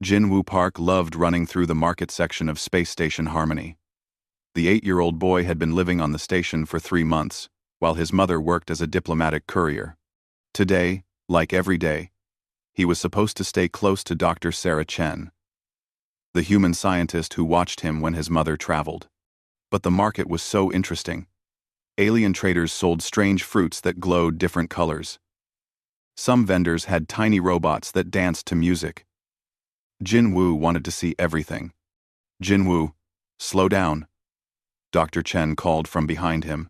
Jinwoo Park loved running through the market section of Space Station Harmony. The 8-year-old boy had been living on the station for 3 months, while his mother worked as a diplomatic courier. Today, like every day, he was supposed to stay close to Dr. Sarah Chen, the human scientist who watched him when his mother traveled. But the market was so interesting. Alien traders sold strange fruits that glowed different colors. Some vendors had tiny robots that danced to music. Jinwoo wanted to see everything. "Jinwoo, slow down," Dr. Chen called from behind him.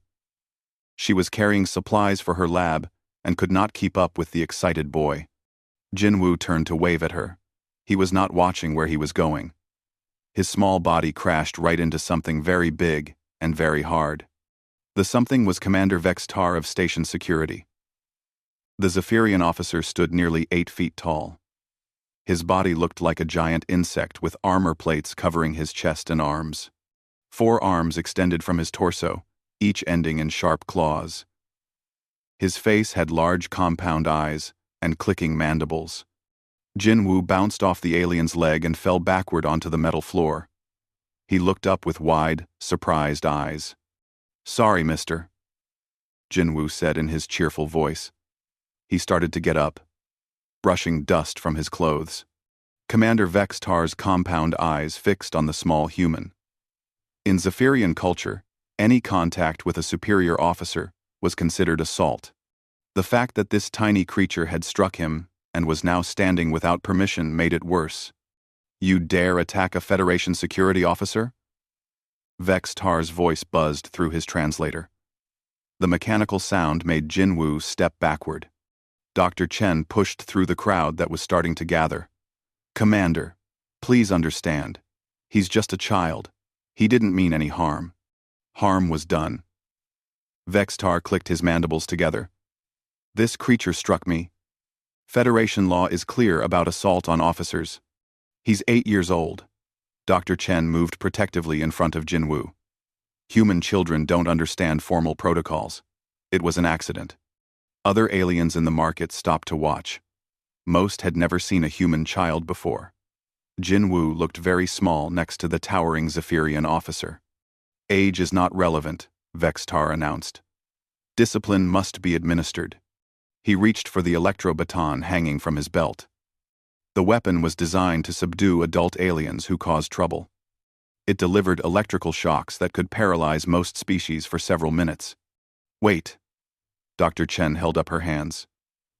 She was carrying supplies for her lab and could not keep up with the excited boy. Jinwoo turned to wave at her. He was not watching where he was going. His small body crashed right into something very big and very hard. The something was Commander Vextar of Station Security. The Zephyrian officer stood nearly 8 feet tall. His body looked like a giant insect with armor plates covering his chest and arms. 4 arms extended from his torso, each ending in sharp claws. His face had large compound eyes and clicking mandibles. Jinwoo bounced off the alien's leg and fell backward onto the metal floor. He looked up with wide, surprised eyes. "Sorry, mister," Jinwoo said in his cheerful voice. He started to get up, brushing dust from his clothes. Commander Vextar's compound eyes fixed on the small human. In Zephyrian culture, any contact with a superior officer was considered assault. The fact that this tiny creature had struck him and was now standing without permission made it worse. "You dare attack a Federation security officer?" Vextar's voice buzzed through his translator. The mechanical sound made Jinwoo step backward. Dr. Chen pushed through the crowd that was starting to gather. "Commander, please understand. He's just a child. He didn't mean any harm." Harm was done. Vextar clicked his mandibles together. "This creature struck me. Federation law is clear about assault on officers. He's 8 years old." Dr. Chen moved protectively in front of Jinwoo. "Human children don't understand formal protocols. It was an accident." Other aliens in the market stopped to watch. Most had never seen a human child before. Jinwoo looked very small next to the towering Zephyrian officer. "Age is not relevant," Vextar announced. "Discipline must be administered." He reached for the electro baton hanging from his belt. The weapon was designed to subdue adult aliens who caused trouble. It delivered electrical shocks that could paralyze most species for several minutes. "Wait." Dr. Chen held up her hands.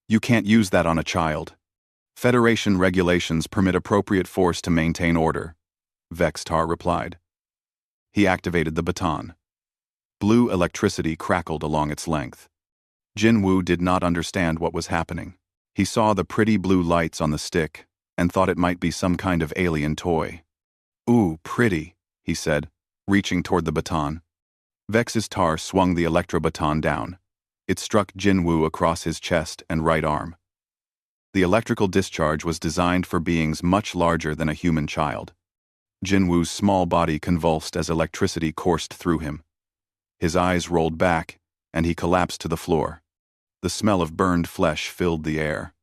"You can't use that on a child. Federation regulations permit appropriate force to maintain order," Vextar replied. He activated the baton. Blue electricity crackled along its length. Jinwoo did not understand what was happening. He saw the pretty blue lights on the stick and thought it might be some kind of alien toy. "Ooh, pretty," he said, reaching toward the baton. Vex's tar swung the electro-baton down. It struck Jinwoo across his chest and right arm. The electrical discharge was designed for beings much larger than a human child. Jinwoo's small body convulsed as electricity coursed through him. His eyes rolled back, and he collapsed to the floor. The smell of burned flesh filled the air.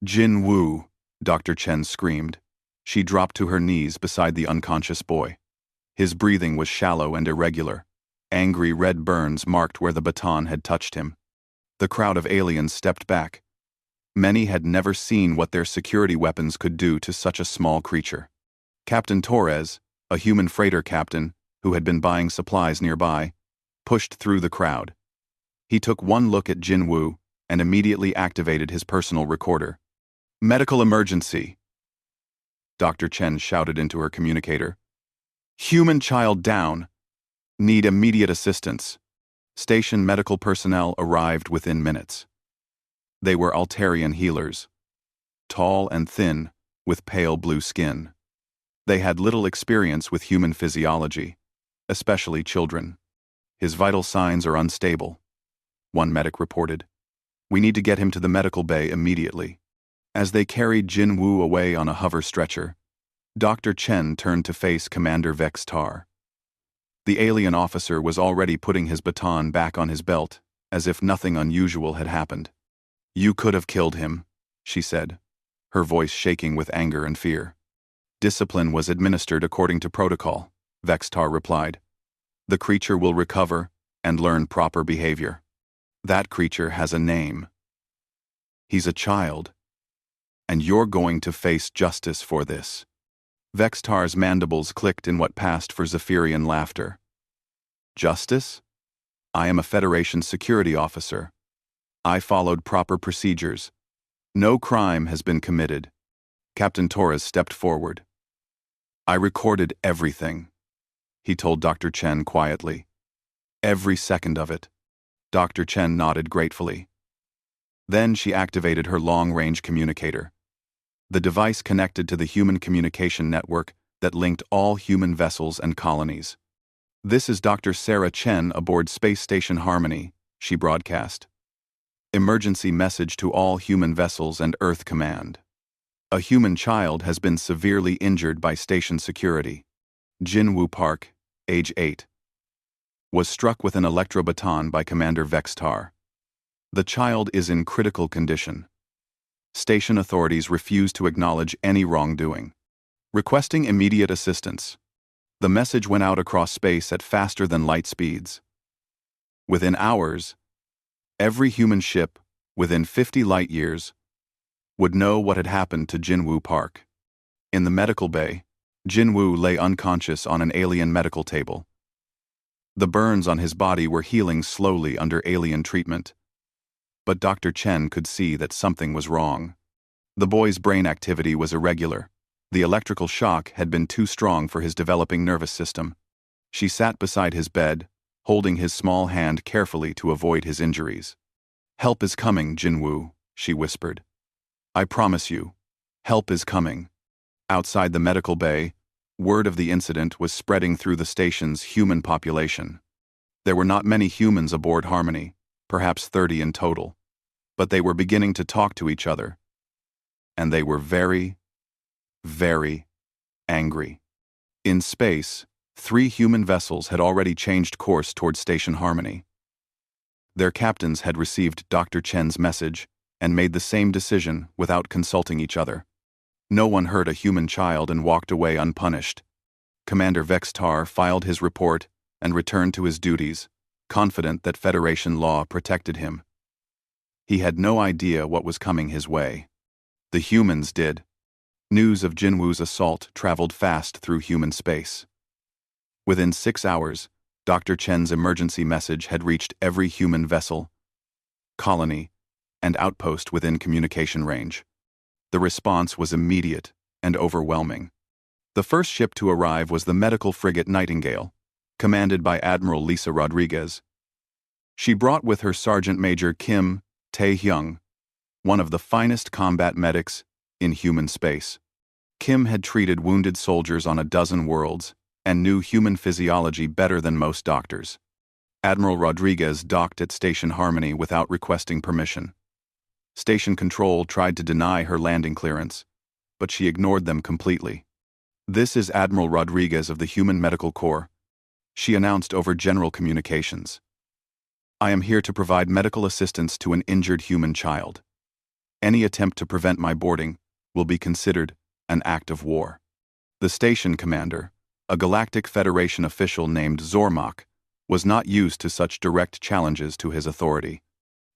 "Jinwoo!" Dr. Chen screamed. She dropped to her knees beside the unconscious boy. His breathing was shallow and irregular. Angry red burns marked where the baton had touched him. The crowd of aliens stepped back. Many had never seen what their security weapons could do to such a small creature. Captain Torres, a human freighter captain who had been buying supplies nearby, pushed through the crowd. He took one look at Jinwoo and immediately activated his personal recorder. "Medical emergency!" Dr. Chen shouted into her communicator. "Human child down. Need immediate assistance." Station medical personnel arrived within minutes. They were Altarian healers, tall and thin, with pale blue skin. They had little experience with human physiology, especially children. "His vital signs are unstable," one medic reported. "We need to get him to the medical bay immediately." As they carried Jinwoo away on a hover stretcher, Dr. Chen turned to face Commander Vextar. The alien officer was already putting his baton back on his belt, as if nothing unusual had happened. "You could have killed him," she said, her voice shaking with anger and fear. Discipline was administered according to protocol, Vextar replied. The creature will recover and learn proper behavior. That creature has a name. He's a child. And you're going to face justice for this. Vextar's mandibles clicked in what passed for Zephyrian laughter. Justice? I am a Federation security officer. I followed proper procedures. No crime has been committed. Captain Torres stepped forward. I recorded everything, he told Dr. Chen quietly. Every second of it. Dr. Chen nodded gratefully. Then she activated her long-range communicator. The device connected to the human communication network that linked all human vessels and colonies. This is Dr. Sarah Chen aboard Space Station Harmony, she broadcast. Emergency message to all human vessels and Earth Command. A human child has been severely injured by station security. Jinwoo Park, age 8. Was struck with an electrobaton by Commander Vextar. The child is in critical condition. Station authorities refuse to acknowledge any wrongdoing. Requesting immediate assistance. The message went out across space at faster than light speeds. Within hours, every human ship, within 50 light-years, would know what had happened to Jinwoo Park. In the medical bay, Jinwoo lay unconscious on an alien medical table. The burns on his body were healing slowly under alien treatment. But Dr. Chen could see that something was wrong. The boy's brain activity was irregular. The electrical shock had been too strong for his developing nervous system. She sat beside his bed, holding his small hand carefully to avoid his injuries. Help is coming, Jinwoo, she whispered. I promise you, help is coming. Outside the medical bay, word of the incident was spreading through the station's human population. There were not many humans aboard Harmony, perhaps 30 in total, but they were beginning to talk to each other. And they were very, very angry. In space, 3 human vessels had already changed course toward Station Harmony. Their captains had received Dr. Chen's message and made the same decision without consulting each other. No one hurt a human child and walked away unpunished. Commander Vextar filed his report and returned to his duties, confident that Federation law protected him. He had no idea what was coming his way. The humans did. News of Jinwoo's assault traveled fast through human space. Within 6 hours, Dr. Chen's emergency message had reached every human vessel, colony, and outpost within communication range. The response was immediate and overwhelming. The first ship to arrive was the medical frigate Nightingale, commanded by Admiral Lisa Rodriguez. She brought with her Sergeant Major Kim Tae-hyung, one of the finest combat medics in human space. Kim had treated wounded soldiers on a dozen worlds and knew human physiology better than most doctors. Admiral Rodriguez docked at Station Harmony without requesting permission. Station Control tried to deny her landing clearance, but she ignored them completely. This is Admiral Rodriguez of the Human Medical Corps, she announced over general communications. I am here to provide medical assistance to an injured human child. Any attempt to prevent my boarding will be considered an act of war. The station commander, a Galactic Federation official named Zormak, was not used to such direct challenges to his authority.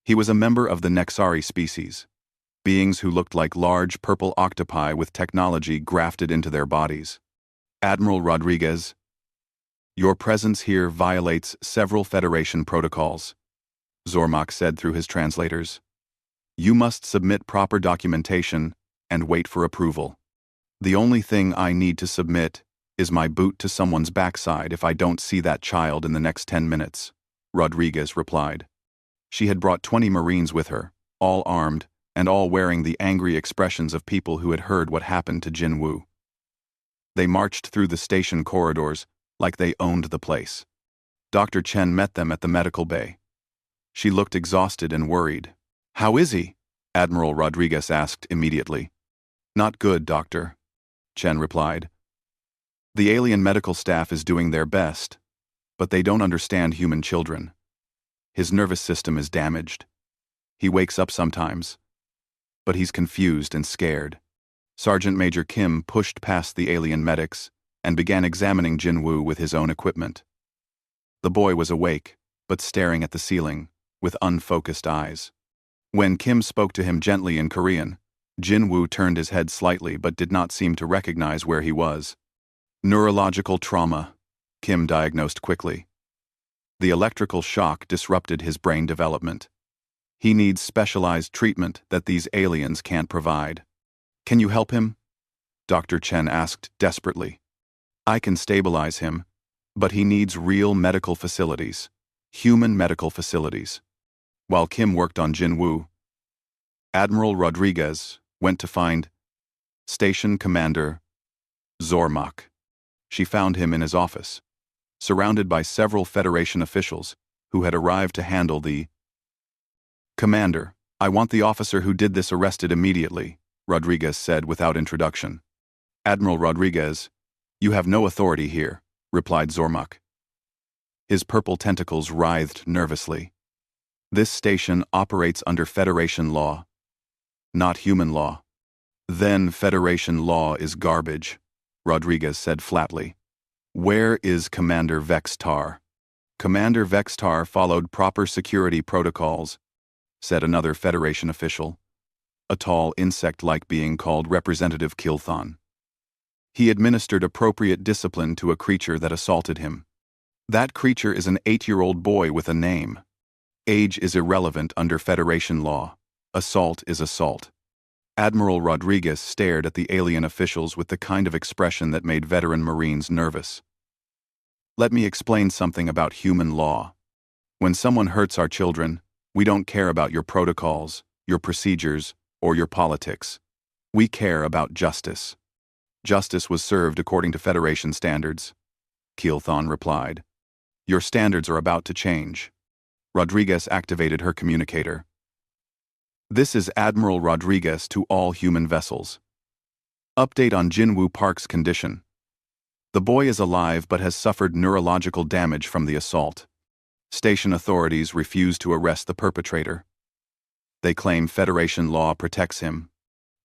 He was a member of the Nexari species, beings who looked like large purple octopi with technology grafted into their bodies. Admiral Rodriguez, your presence here violates several Federation protocols, Zormak said through his translators. You must submit proper documentation and wait for approval. The only thing I need to submit is my boot to someone's backside if I don't see that child in the next 10 minutes, Rodriguez replied. She had brought 20 Marines with her, all armed, and all wearing the angry expressions of people who had heard what happened to Jinwoo. They marched through the station corridors like they owned the place. Dr. Chen met them at the medical bay. She looked exhausted and worried. How is he? Admiral Rodriguez asked immediately. Not good, Doctor, Chen replied. The alien medical staff is doing their best, but they don't understand human children. His nervous system is damaged. He wakes up sometimes, but he's confused and scared. Sergeant Major Kim pushed past the alien medics and began examining Jinwoo with his own equipment. The boy was awake, but staring at the ceiling, with unfocused eyes. When Kim spoke to him gently in Korean, Jinwoo turned his head slightly but did not seem to recognize where he was. Neurological trauma, Kim diagnosed quickly. The electrical shock disrupted his brain development. He needs specialized treatment that these aliens can't provide. Can you help him? Dr. Chen asked desperately. I can stabilize him, but he needs real medical facilities, human medical facilities. While Kim worked on Jinwoo, Admiral Rodriguez went to find Station Commander Zormak. She found him in his office, surrounded by several Federation officials who had arrived to handle the Commander, I want the officer who did this arrested immediately, Rodriguez said without introduction. Admiral Rodriguez, you have no authority here, replied Zormak. His purple tentacles writhed nervously. This station operates under Federation law, not human law. Then Federation law is garbage, Rodriguez said flatly. Where is Commander Vextar? Commander Vextar followed proper security protocols, said another Federation official, a tall insect-like being called Representative Kilthon. He administered appropriate discipline to a creature that assaulted him. That creature is an 8-year-old boy with a name. Age is irrelevant under Federation law. Assault is assault. Admiral Rodriguez stared at the alien officials with the kind of expression that made veteran Marines nervous. Let me explain something about human law. When someone hurts our children, we don't care about your protocols, your procedures, or your politics. We care about justice. Justice was served according to Federation standards, Kilthon replied. Your standards are about to change. Rodriguez activated her communicator. This is Admiral Rodriguez to all human vessels. Update on Jinwoo Park's condition. The boy is alive but has suffered neurological damage from the assault. Station authorities refuse to arrest the perpetrator. They claim Federation law protects him.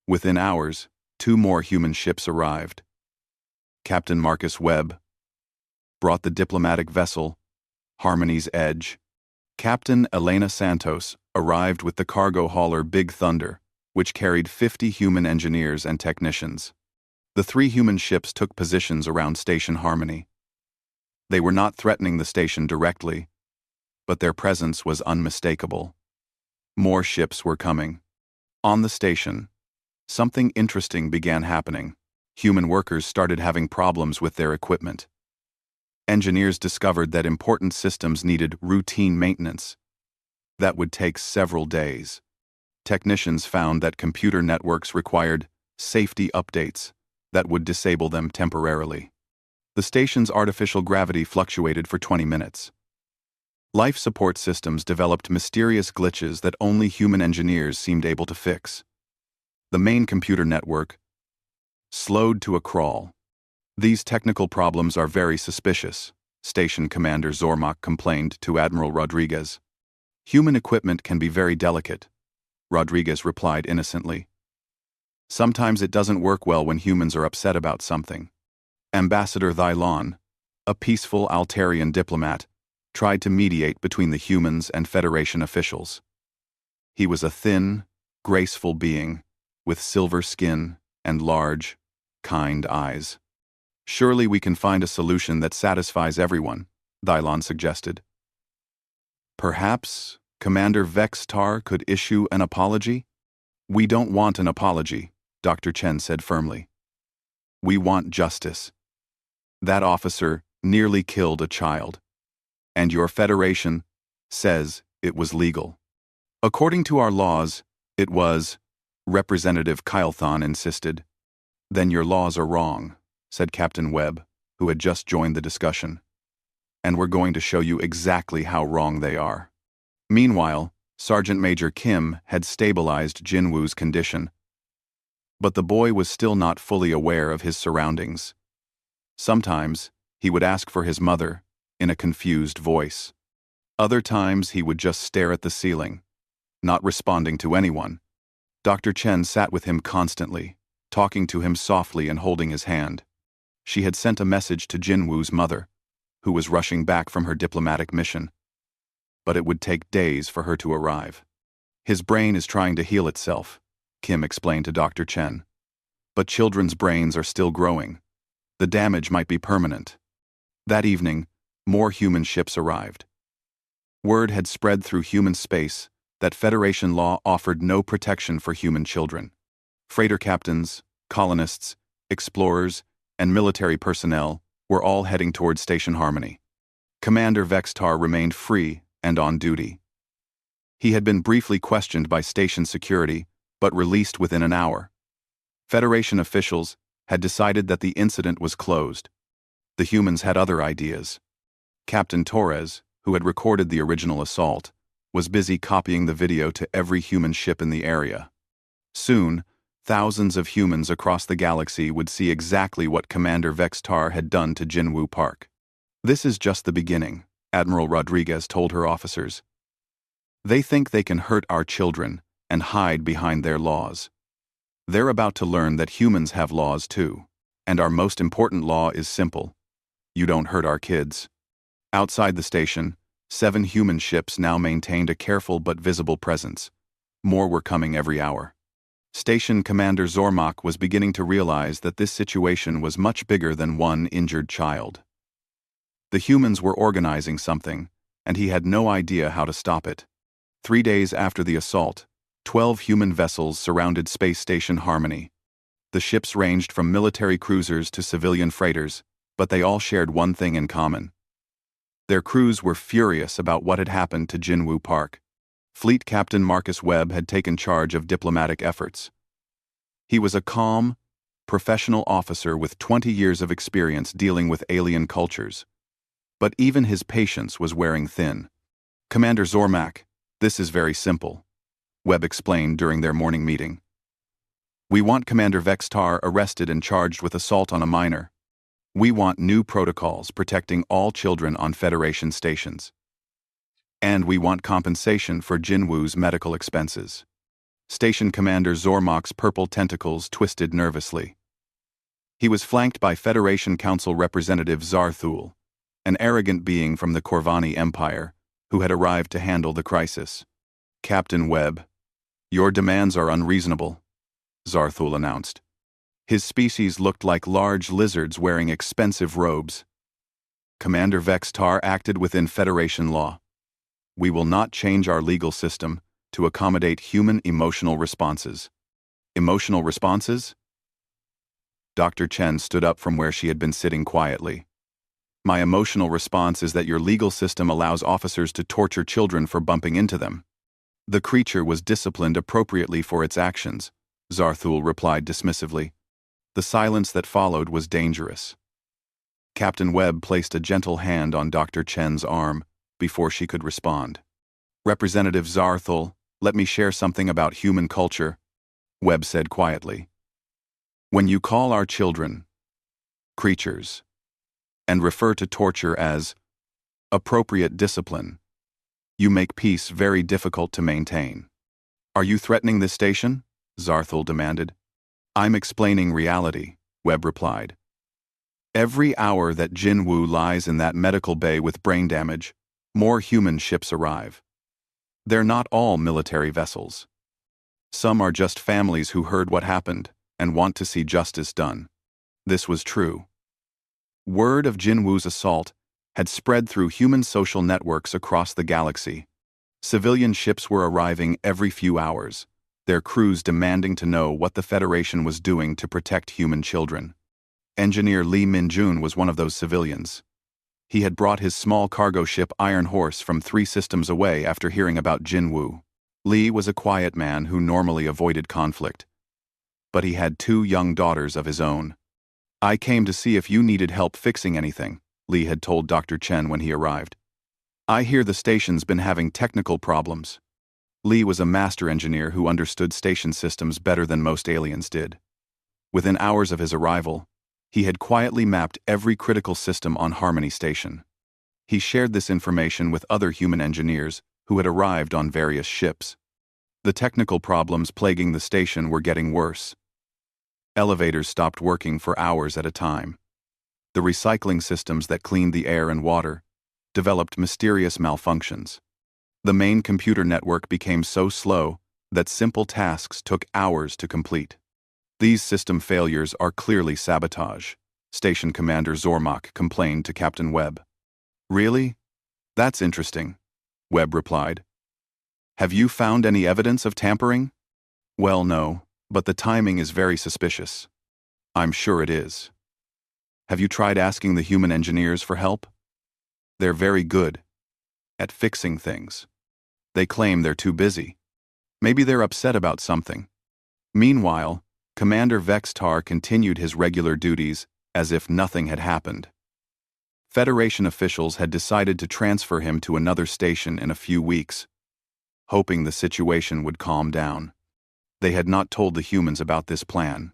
Within hours, 2 more human ships arrived. Captain Marcus Webb brought the diplomatic vessel, Harmony's Edge. Captain Elena Santos arrived with the cargo hauler Big Thunder, which carried 50 human engineers and technicians. The 3 human ships took positions around Station Harmony. They were not threatening the station directly, but their presence was unmistakable. More ships were coming. On the station, something interesting began happening. Human workers started having problems with their equipment. Engineers discovered that important systems needed routine maintenance that would take several days. Technicians found that computer networks required safety updates that would disable them temporarily. The station's artificial gravity fluctuated for 20 minutes. Life support systems developed mysterious glitches that only human engineers seemed able to fix. The main computer network slowed to a crawl. These technical problems are very suspicious, Station Commander Zormak complained to Admiral Rodriguez. Human equipment can be very delicate, Rodriguez replied innocently. Sometimes it doesn't work well when humans are upset about something. Ambassador Thylon, a peaceful Altarian diplomat, tried to mediate between the humans and Federation officials. He was a thin, graceful being, with silver skin and large, kind eyes. Surely we can find a solution that satisfies everyone, Thylon suggested. Perhaps Commander Vextar could issue an apology? We don't want an apology, Dr. Chen said firmly. We want justice. That officer nearly killed a child. And your Federation says it was legal. According to our laws, it was, Representative Kilthon insisted. Then your laws are wrong, said Captain Webb, who had just joined the discussion. And we're going to show you exactly how wrong they are. Meanwhile, Sergeant Major Kim had stabilized Jinwoo's condition. But the boy was still not fully aware of his surroundings. Sometimes, he would ask for his mother, in a confused voice. Other times he would just stare at the ceiling, not responding to anyone. Dr. Chen sat with him constantly, talking to him softly and holding his hand. She had sent a message to Jinwoo's mother, who was rushing back from her diplomatic mission. But it would take days for her to arrive. His brain is trying to heal itself, Kim explained to Dr. Chen. But children's brains are still growing. The damage might be permanent. That evening, more human ships arrived. Word had spread through human space that Federation law offered no protection for human children. Freighter captains, colonists, explorers, and military personnel were all heading toward Station Harmony. Commander Vextar remained free and on duty. He had been briefly questioned by station security, but released within an hour. Federation officials had decided that the incident was closed. The humans had other ideas. Captain Torres, who had recorded the original assault, was busy copying the video to every human ship in the area. Soon, thousands of humans across the galaxy would see exactly what Commander Vextar had done to Jinwoo Park. "This is just the beginning," Admiral Rodriguez told her officers. "They think they can hurt our children and hide behind their laws. They're about to learn that humans have laws too, and our most important law is simple. You don't hurt our kids." Outside the station, 7 human ships now maintained a careful but visible presence. More were coming every hour. Station Commander Zormak was beginning to realize that this situation was much bigger than one injured child. The humans were organizing something, and he had no idea how to stop it. 3 days after the assault, 12 human vessels surrounded Space Station Harmony. The ships ranged from military cruisers to civilian freighters, but they all shared one thing in common. Their crews were furious about what had happened to Jinwoo Park. Fleet Captain Marcus Webb had taken charge of diplomatic efforts. He was a calm, professional officer with 20 years of experience dealing with alien cultures. But even his patience was wearing thin. "Commander Zormak, this is very simple," Webb explained during their morning meeting. "We want Commander Vextar arrested and charged with assault on a minor. We want new protocols protecting all children on Federation stations. And we want compensation for Jinwoo's medical expenses." Station Commander Zormak's purple tentacles twisted nervously. He was flanked by Federation Council Representative Zarthul, an arrogant being from the Corvani Empire, who had arrived to handle the crisis. "Captain Webb, your demands are unreasonable," Zarthul announced. His species looked like large lizards wearing expensive robes. "Commander Vextar acted within Federation law. We will not change our legal system to accommodate human emotional responses." "Emotional responses?" Dr. Chen stood up from where she had been sitting quietly. "My emotional response is that your legal system allows officers to torture children for bumping into them." "The creature was disciplined appropriately for its actions," Zarthul replied dismissively. The silence that followed was dangerous. Captain Webb placed a gentle hand on Dr. Chen's arm before she could respond. "Representative Zarthul, let me share something about human culture," Webb said quietly. "When you call our children creatures and refer to torture as appropriate discipline, you make peace very difficult to maintain." "Are you threatening this station?" Zarthul demanded. "I'm explaining reality," Webb replied. "Every hour that Jinwoo lies in that medical bay with brain damage, more human ships arrive. They're not all military vessels. Some are just families who heard what happened and want to see justice done." This was true. Word of Jinwoo's assault had spread through human social networks across the galaxy. Civilian ships were arriving every few hours, their crews demanding to know what the Federation was doing to protect human children. Engineer Lee Minjun was one of those civilians. He had brought his small cargo ship Iron Horse from 3 systems away after hearing about Jinwoo. Lee was a quiet man who normally avoided conflict. But he had 2 young daughters of his own. "I came to see if you needed help fixing anything," Lee had told Dr. Chen when he arrived. "I hear the station's been having technical problems." Lee was a master engineer who understood station systems better than most aliens did. Within hours of his arrival, he had quietly mapped every critical system on Harmony Station. He shared this information with other human engineers who had arrived on various ships. The technical problems plaguing the station were getting worse. Elevators stopped working for hours at a time. The recycling systems that cleaned the air and water developed mysterious malfunctions. The main computer network became so slow that simple tasks took hours to complete. These system failures are clearly sabotage, Station Commander Zormak complained to Captain Webb. Really? That's interesting, Webb replied. Have you found any evidence of tampering? Well, no, but the timing is very suspicious. I'm sure it is. Have you tried asking the human engineers for help? They're very good at fixing things. They claim they're too busy. Maybe they're upset about something. Meanwhile, Commander Vextar continued his regular duties as if nothing had happened. Federation officials had decided to transfer him to another station in a few weeks, hoping the situation would calm down. They had not told the humans about this plan.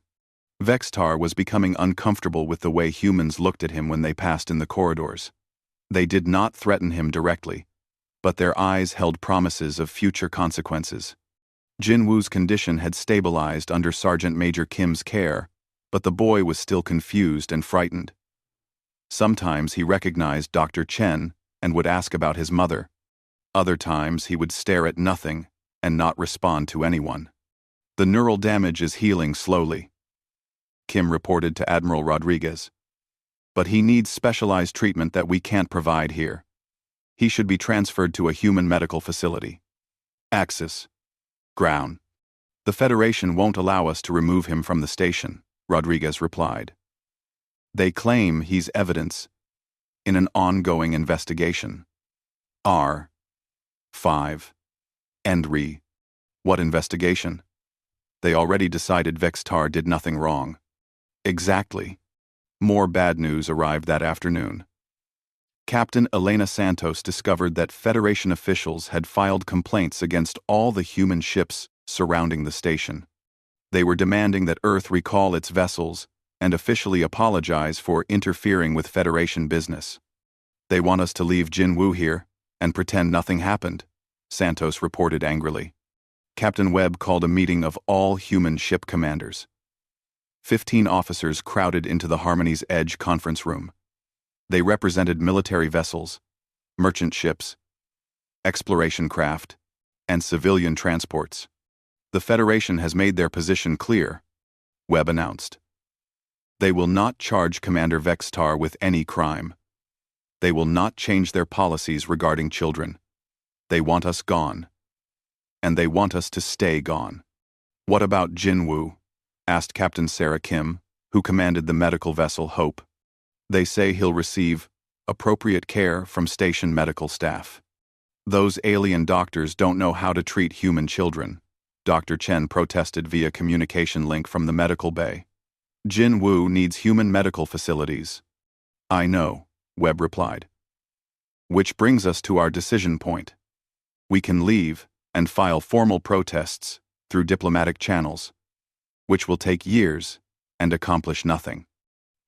Vextar was becoming uncomfortable with the way humans looked at him when they passed in the corridors. They did not threaten him directly, but their eyes held promises of future consequences. Jinwoo's condition had stabilized under Sergeant Major Kim's care, but the boy was still confused and frightened. Sometimes he recognized Dr. Chen and would ask about his mother. Other times he would stare at nothing and not respond to anyone. The neural damage is healing slowly, Kim reported to Admiral Rodriguez. But he needs specialized treatment that we can't provide here. He should be transferred to a human medical facility. Axis. Ground. The Federation won't allow us to remove him from the station, Rodriguez replied. They claim he's evidence in an ongoing investigation. R5. Endri. What investigation? They already decided Vextar did nothing wrong. Exactly. More bad news arrived that afternoon. Captain Elena Santos discovered that Federation officials had filed complaints against all the human ships surrounding the station. They were demanding that Earth recall its vessels and officially apologize for interfering with Federation business. They want us to leave Jinwoo here and pretend nothing happened, Santos reported angrily. Captain Webb called a meeting of all human ship commanders. 15 officers crowded into the Harmony's Edge conference room. They represented military vessels, merchant ships, exploration craft, and civilian transports. The Federation has made their position clear, Webb announced. They will not charge Commander Vextar with any crime. They will not change their policies regarding children. They want us gone. And they want us to stay gone. What about Jinwoo? Asked Captain Sarah Kim, who commanded the medical vessel Hope. They say he'll receive appropriate care from station medical staff. Those alien doctors don't know how to treat human children, Dr. Chen protested via communication link from the medical bay. Jinwoo needs human medical facilities. I know, Webb replied. Which brings us to our decision point. We can leave and file formal protests through diplomatic channels, which will take years and accomplish nothing.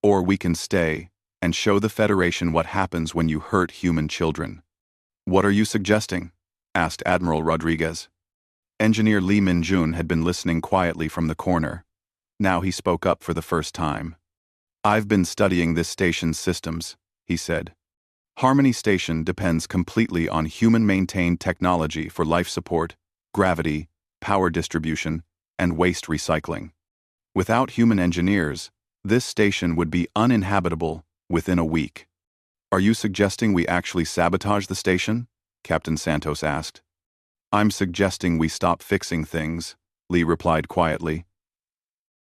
Or we can stay and show the Federation what happens when you hurt human children. What are you suggesting? Asked Admiral Rodriguez. Engineer Lee Min-jun had been listening quietly from the corner. Now he spoke up for the first time. I've been studying this station's systems, he said. Harmony Station depends completely on human-maintained technology for life support, gravity, power distribution, and waste recycling. Without human engineers, this station would be uninhabitable within a week. Are you suggesting we actually sabotage the station? Captain Santos asked. I'm suggesting we stop fixing things, Lee replied quietly.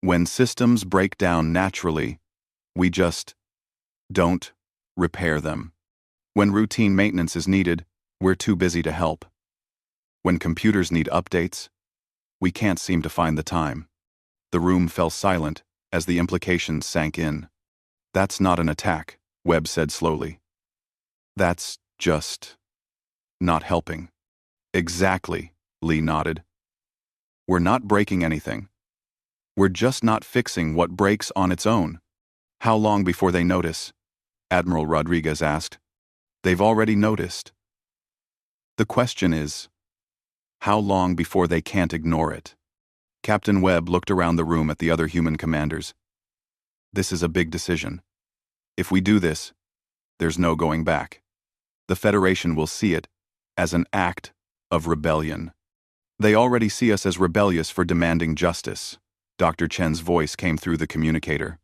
When systems break down naturally, we just don't repair them. When routine maintenance is needed, we're too busy to help. When computers need updates, we can't seem to find the time. The room fell silent as the implications sank in. That's not an attack, Webb said slowly. That's just not helping. Exactly, Lee nodded. We're not breaking anything. We're just not fixing what breaks on its own. How long before they notice? Admiral Rodriguez asked. They've already noticed. The question is, how long before they can't ignore it? Captain Webb looked around the room at the other human commanders. This is a big decision. If we do this, there's no going back. The Federation will see it as an act of rebellion. They already see us as rebellious for demanding justice. Dr. Chen's voice came through the communicator.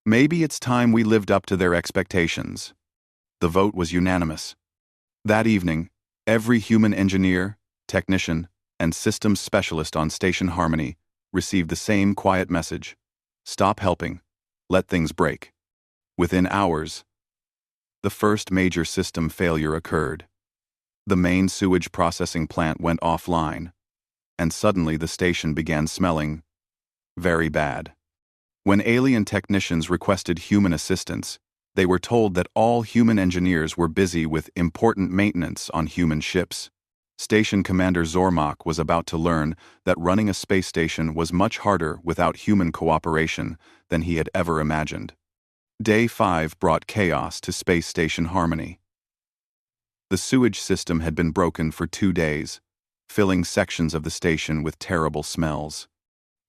Maybe it's time we lived up to their expectations. The vote was unanimous. That evening, every human engineer, technician, and systems specialist on Station Harmony received the same quiet message. Stop helping. Let things break. Within hours, the first major system failure occurred. The main sewage processing plant went offline, and suddenly the station began smelling very bad. When alien technicians requested human assistance, they were told that all human engineers were busy with important maintenance on human ships. Station Commander Zormak was about to learn that running a space station was much harder without human cooperation than he had ever imagined. Day 5 brought chaos to Space Station Harmony. The sewage system had been broken for 2 days, filling sections of the station with terrible smells.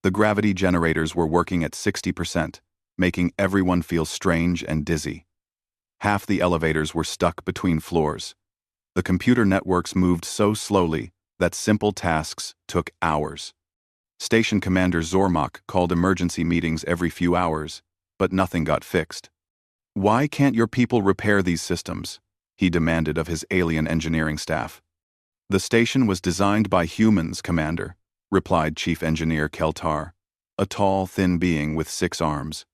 The gravity generators were working at 60%, making everyone feel strange and dizzy. Half the elevators were stuck between floors. The computer networks moved so slowly that simple tasks took hours. Station Commander Zormak called emergency meetings every few hours, but nothing got fixed. Why can't your people repair these systems? He demanded of his alien engineering staff. The station was designed by humans, Commander, replied Chief Engineer Keltar, a tall, thin being with 6 arms.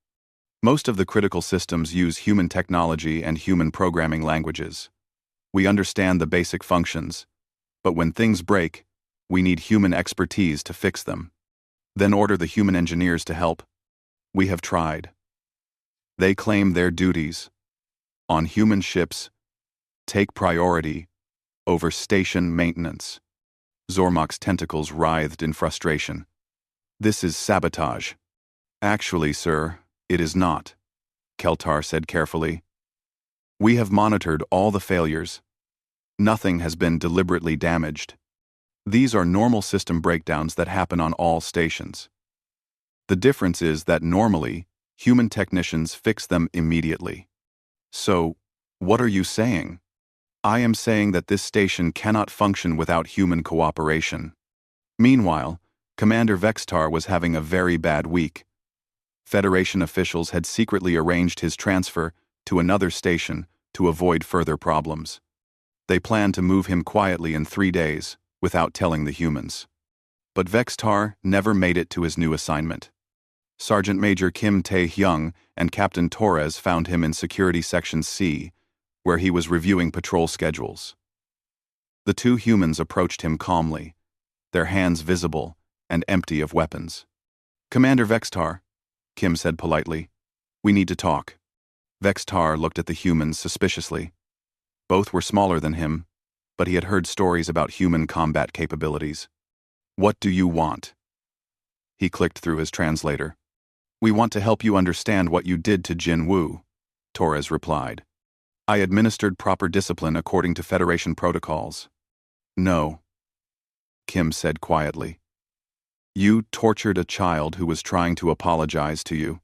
Most of the critical systems use human technology and human programming languages. We understand the basic functions, but when things break, we need human expertise to fix them. Then order the human engineers to help. We have tried. They claim their duties on human ships take priority over station maintenance. Zormak's tentacles writhed in frustration. This is sabotage. Actually, sir, it is not, Keltar said carefully. We have monitored all the failures. Nothing has been deliberately damaged. These are normal system breakdowns that happen on all stations. The difference is that normally, human technicians fix them immediately. So, what are you saying? I am saying that this station cannot function without human cooperation. Meanwhile, Commander Vextar was having a very bad week. Federation officials had secretly arranged his transfer to another station to avoid further problems. They planned to move him quietly in 3 days, without telling the humans. But Vextar never made it to his new assignment. Sergeant Major Kim Tae-hyung and Captain Torres found him in Security Section C, where he was reviewing patrol schedules. The 2 humans approached him calmly, their hands visible and empty of weapons. Commander Vextar, Kim said politely, we need to talk. Vextar looked at the humans suspiciously. Both were smaller than him, but he had heard stories about human combat capabilities. What do you want? He clicked through his translator. We want to help you understand what you did to Jin Woo, Torres replied. I administered proper discipline according to Federation protocols. No, Kim said quietly. You tortured a child who was trying to apologize to you.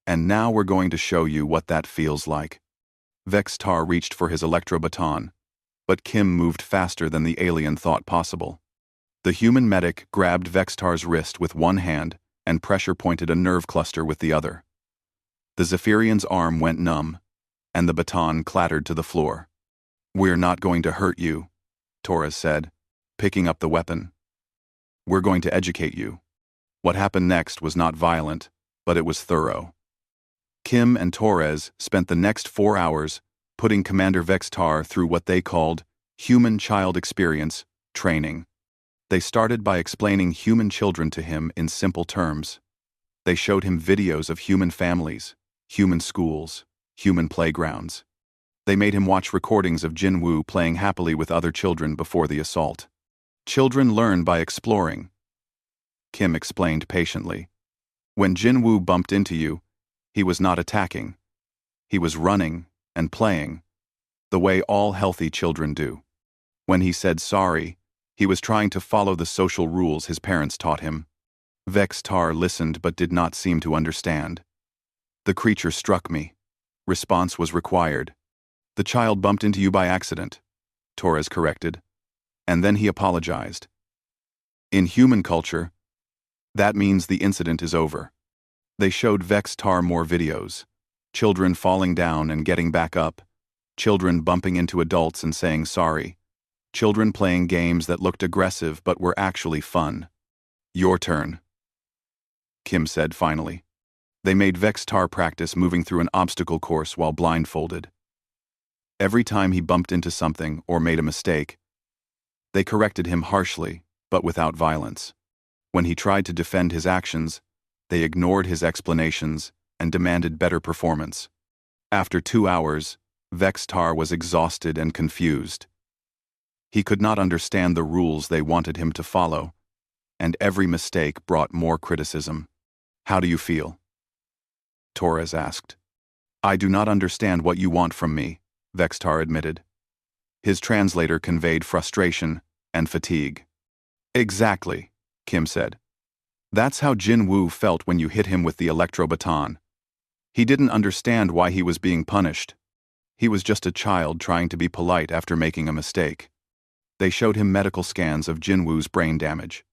And now we're going to show you what that feels like. Vextar reached for his electro-baton, but Kim moved faster than the alien thought possible. The human medic grabbed Vextar's wrist with one hand and pressure-pointed a nerve cluster with the other. The Zephyrian's arm went numb, and the baton clattered to the floor. We're not going to hurt you, Torres said, picking up the weapon. We're going to educate you. What happened next was not violent, but it was thorough. Kim and Torres spent the next 4 hours putting Commander Vextar through what they called human child experience training. They started by explaining human children to him in simple terms. They showed him videos of human families, human schools, human playgrounds. They made him watch recordings of Jin Woo playing happily with other children before the assault. Children learn by exploring, Kim explained patiently. When Jin Woo bumped into you, he was not attacking. He was running and playing, the way all healthy children do. When he said sorry, he was trying to follow the social rules his parents taught him. Vex Tar listened but did not seem to understand. The creature struck me. Response was required. The child bumped into you by accident, Torres corrected. And then he apologized. In human culture, that means the incident is over. They showed Vex Tar more videos. Children falling down and getting back up. Children bumping into adults and saying sorry. Children playing games that looked aggressive but were actually fun. Your turn, Kim said finally. They made Vex Tar practice moving through an obstacle course while blindfolded. Every time he bumped into something or made a mistake, they corrected him harshly, but without violence. When he tried to defend his actions, they ignored his explanations and demanded better performance. After 2 hours, Vex Tar was exhausted and confused. He could not understand the rules they wanted him to follow, and every mistake brought more criticism. How do you feel? Torres asked. I do not understand what you want from me, Vex Tar admitted. His translator conveyed frustration and fatigue. Exactly, Kim said. That's how Jin Woo felt when you hit him with the electro baton. He didn't understand why he was being punished. He was just a child trying to be polite after making a mistake. They showed him medical scans of Jin Woo's brain damage.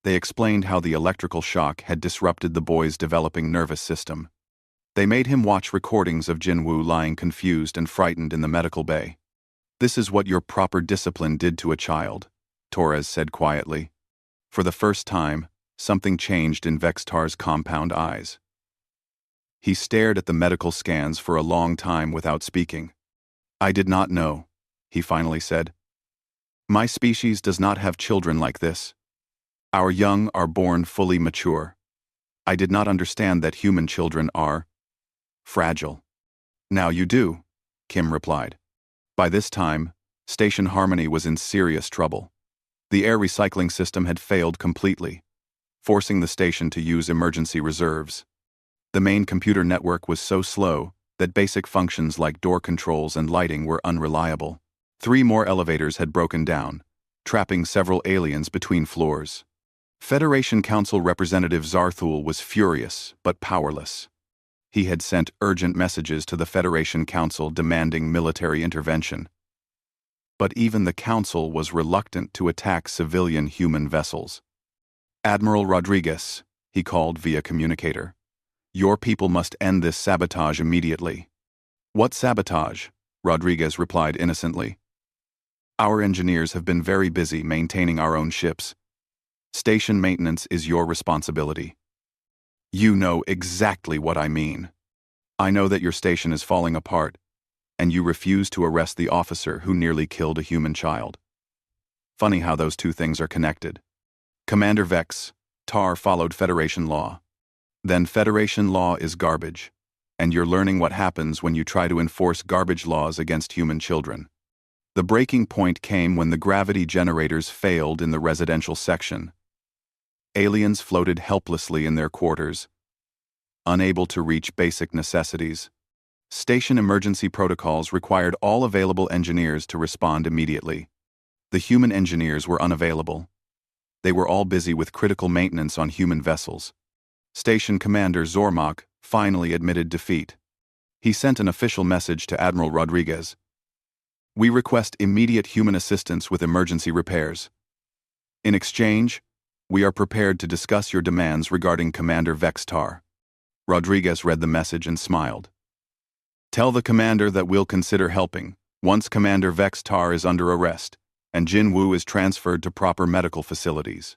They explained how the electrical shock had disrupted the boy's developing nervous system. They made him watch recordings of Jin Woo lying confused and frightened in the medical bay. This is what your proper discipline did to a child, Torres said quietly. For the first time, something changed in Vex Tar's compound eyes. He stared at the medical scans for a long time without speaking. I did not know, he finally said. My species does not have children like this. Our young are born fully mature. I did not understand that human children are fragile. Now you do, Kim replied. By this time, Station Harmony was in serious trouble. The air recycling system had failed completely, forcing the station to use emergency reserves. The main computer network was so slow that basic functions like door controls and lighting were unreliable. 3 more elevators had broken down, trapping several aliens between floors. Federation Council Representative Zarthul was furious but powerless. He had sent urgent messages to the Federation Council demanding military intervention. But even the Council was reluctant to attack civilian human vessels. Admiral Rodriguez, he called via communicator. Your people must end this sabotage immediately. What sabotage? Rodriguez replied innocently. Our engineers have been very busy maintaining our own ships. Station maintenance is your responsibility. You know exactly what I mean. I know that your station is falling apart, and you refuse to arrest the officer who nearly killed a human child. Funny how those two things are connected. Commander Vex Tar followed Federation law. Then Federation law is garbage, and you're learning what happens when you try to enforce garbage laws against human children. The breaking point came when the gravity generators failed in the residential section. Aliens floated helplessly in their quarters, unable to reach basic necessities. Station emergency protocols required all available engineers to respond immediately. The human engineers were unavailable. They were all busy with critical maintenance on human vessels. Station Commander Zormak finally admitted defeat. He sent an official message to Admiral Rodriguez. We request immediate human assistance with emergency repairs. In exchange, we are prepared to discuss your demands regarding Commander Vex Tar. Rodriguez read the message and smiled. Tell the commander that we'll consider helping once Commander Vex Tar is under arrest and Jin Woo is transferred to proper medical facilities.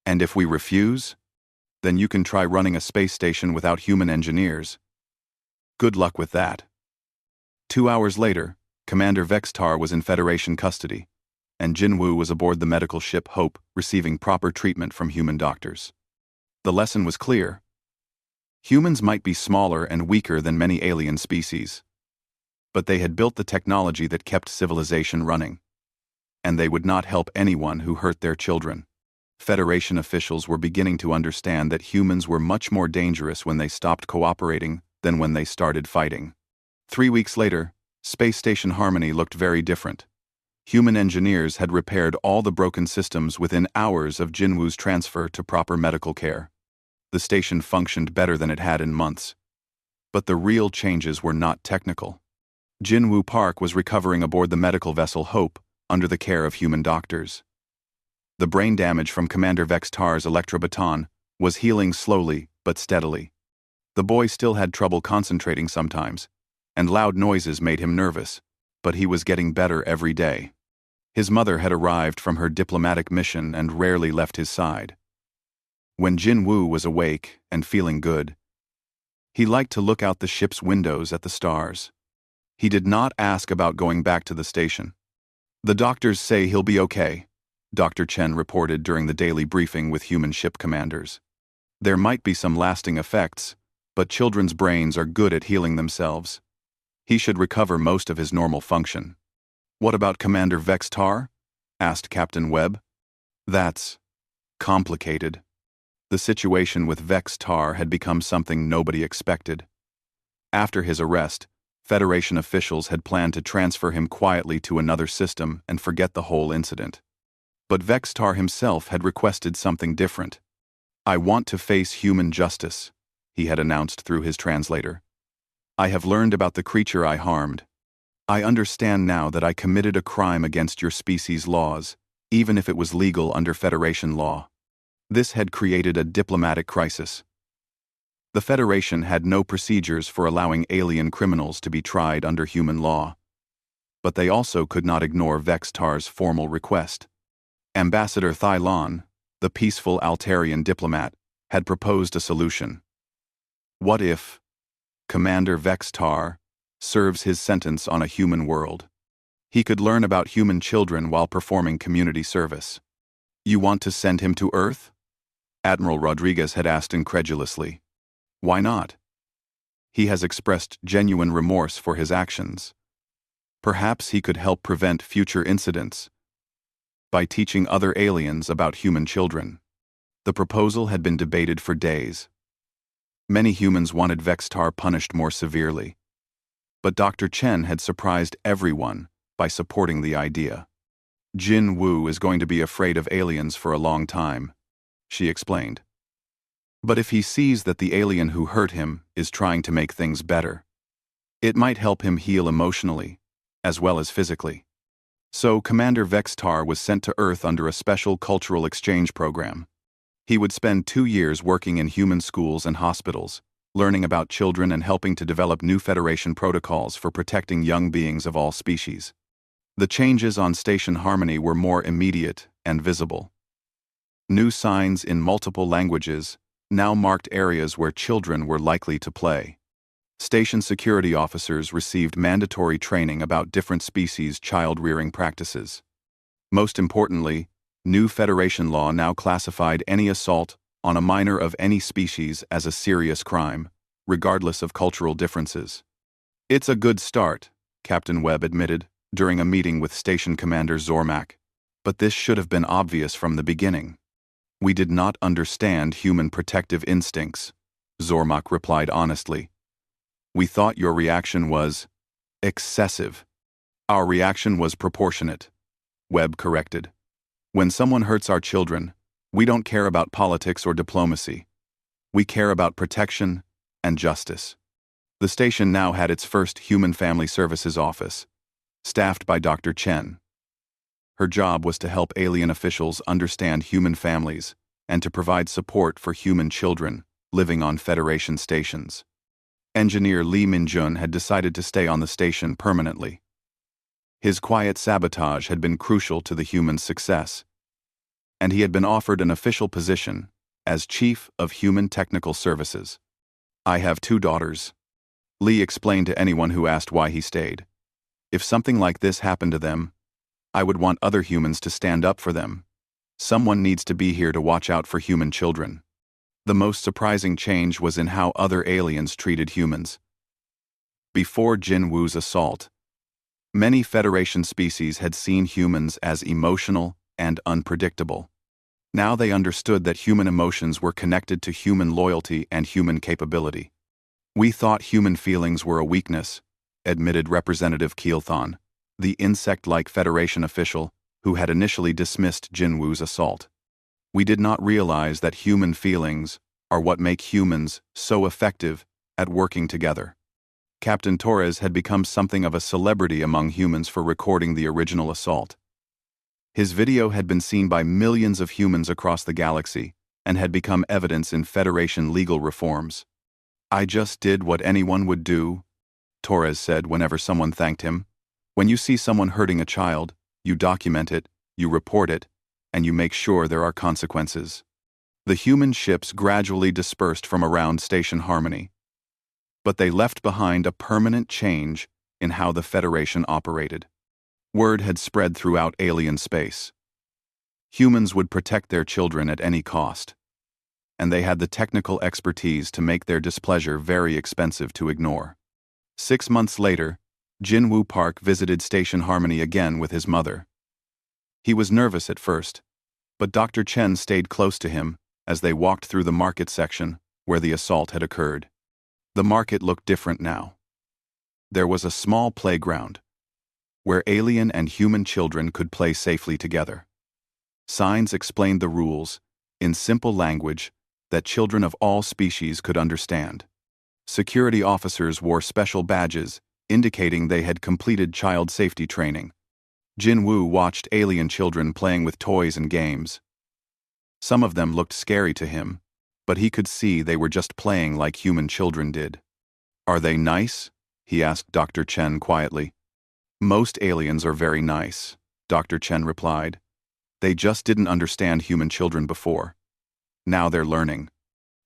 And if we refuse, then you can try running a space station without human engineers. Good luck with that. 2 hours later, Commander Vex Tar was in Federation custody, and Jin Woo was aboard the medical ship Hope, receiving proper treatment from human doctors. The lesson was clear. Humans might be smaller and weaker than many alien species, but they had built the technology that kept civilization running, and they would not help anyone who hurt their children. Federation officials were beginning to understand that humans were much more dangerous when they stopped cooperating than when they started fighting. 3 weeks later, Space Station Harmony looked very different. Human engineers had repaired all the broken systems within hours of Jinwoo's transfer to proper medical care. The station functioned better than it had in months. But the real changes were not technical. Jinwoo Park was recovering aboard the medical vessel Hope under the care of human doctors. The brain damage from Commander Vextar's electrobaton was healing slowly but steadily. The boy still had trouble concentrating sometimes, and loud noises made him nervous, but he was getting better every day. His mother had arrived from her diplomatic mission and rarely left his side. When Jinwoo was awake and feeling good, he liked to look out the ship's windows at the stars. He did not ask about going back to the station. "The doctors say he'll be okay," Dr. Chen reported during the daily briefing with human ship commanders. "There might be some lasting effects, but children's brains are good at healing themselves. He should recover most of his normal function." "What about Commander Vextar?" asked Captain Webb. "That's complicated." The situation with Vextar had become something nobody expected. After his arrest, Federation officials had planned to transfer him quietly to another system and forget the whole incident. But Vextar himself had requested something different. "I want to face human justice," he had announced through his translator. "I have learned about the creature I harmed. I understand now that I committed a crime against your species' laws, even if it was legal under Federation law." This had created a diplomatic crisis. The Federation had no procedures for allowing alien criminals to be tried under human law. But they also could not ignore Vextar's formal request. Ambassador Thylon, the peaceful Altarian diplomat, had proposed a solution. What if Commander Vextar serves his sentence on a human world? He could learn about human children while performing community service. "You want to send him to Earth?" Admiral Rodriguez had asked incredulously. "Why not? He has expressed genuine remorse for his actions. Perhaps he could help prevent future incidents by teaching other aliens about human children." The proposal had been debated for days. Many humans wanted Vextar punished more severely. But Dr. Chen had surprised everyone by supporting the idea. "Jinwoo is going to be afraid of aliens for a long time," she explained. "But if he sees that the alien who hurt him is trying to make things better, it might help him heal emotionally, as well as physically." So Commander Vextar was sent to Earth under a special cultural exchange program. He would spend 2 years working in human schools and hospitals, learning about children and helping to develop new Federation protocols for protecting young beings of all species. The changes on Station Harmony were more immediate and visible. New signs in multiple languages now marked areas where children were likely to play. Station security officers received mandatory training about different species' child-rearing practices. Most importantly, new Federation law now classified any assault on a minor of any species as a serious crime, regardless of cultural differences. "It's a good start," Captain Webb admitted during a meeting with Station Commander Zormak. "But this should have been obvious from the beginning." "We did not understand human protective instincts," Zormak replied honestly. "We thought your reaction was excessive." "Our reaction was proportionate," Webb corrected. "When someone hurts our children, we don't care about politics or diplomacy. We care about protection and justice." The station now had its first Human Family Services office, staffed by Dr. Chen. Her job was to help alien officials understand human families and to provide support for human children living on Federation stations. Engineer Lee Minjun had decided to stay on the station permanently. His quiet sabotage had been crucial to the humans' success, and he had been offered an official position as Chief of Human Technical Services. "I have 2 daughters," Lee explained to anyone who asked why he stayed. "If something like this happened to them, I would want other humans to stand up for them. Someone needs to be here to watch out for human children." The most surprising change was in how other aliens treated humans. Before Jinwoo's assault, many Federation species had seen humans as emotional and unpredictable. Now they understood that human emotions were connected to human loyalty and human capability. "We thought human feelings were a weakness," admitted Representative Keelthon. the insect-like Federation official who had initially dismissed Jinwoo's assault. We did not realize that human feelings are what make humans so effective at working together. Captain Torres had become something of a celebrity among humans for recording the original assault. His video had been seen by millions of humans across the galaxy and had become evidence in Federation legal reforms. "I just did what anyone would do," Torres said whenever someone thanked him. "When you see someone hurting a child, you document it, you report it, and you make sure there are consequences." The human ships gradually dispersed from around Station Harmony, but they left behind a permanent change in how the Federation operated. Word had spread throughout alien space. Humans would protect their children at any cost, and they had the technical expertise to make their displeasure very expensive to ignore. 6 months later, Jinwoo Park visited Station Harmony again with his mother. He was nervous at first, but Dr. Chen stayed close to him as they walked through the market section where the assault had occurred. The market looked different now. There was a small playground where alien and human children could play safely together. Signs explained the rules in simple language that children of all species could understand. Security officers wore special badges indicating they had completed child safety training. Jinwoo watched alien children playing with toys and games. Some of them looked scary to him, but he could see they were just playing like human children did. "Are they nice?" he asked Dr. Chen quietly. "Most aliens are very nice," Dr. Chen replied. "They just didn't understand human children before. Now they're learning."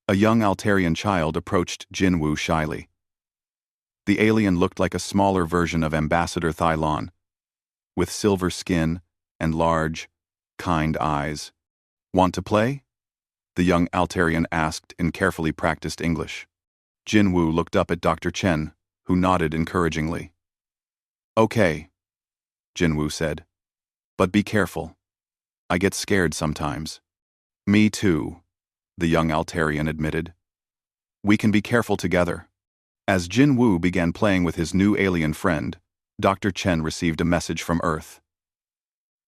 A young Altarian child approached Jinwoo shyly. The alien looked like a smaller version of Ambassador Thylon, with silver skin and large, kind eyes. "Want to play?" the young Altarian asked in carefully practiced English. Jinwoo looked up at Dr. Chen, who nodded encouragingly. "Okay," Jinwoo said. "But be careful. I get scared sometimes." "Me too," the young Altarian admitted. "We can be careful together." As Jinwoo began playing with his new alien friend, Dr. Chen received a message from Earth.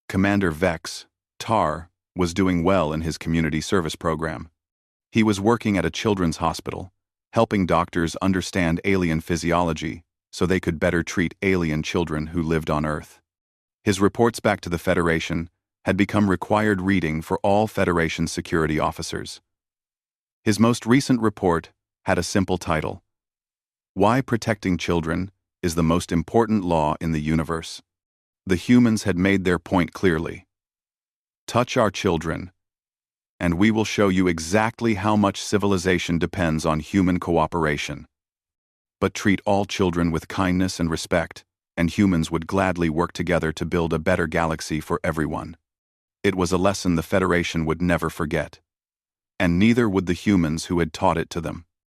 Commander Vex, Tar, was doing well in his community service program. He was working at a children's hospital, helping doctors understand alien physiology so they could better treat alien children who lived on Earth. His reports back to the Federation had become required reading for all Federation security officers. His most recent report had a simple title: "Why Protecting Children is the Most Important Law in the Universe." The humans had made their point clearly. "Touch our children, and we will show you exactly how much civilization depends on human cooperation. But treat all children with kindness and respect, and humans would gladly work together to build a better galaxy for everyone." It was a lesson the Federation would never forget, and neither would the humans who had taught it to them.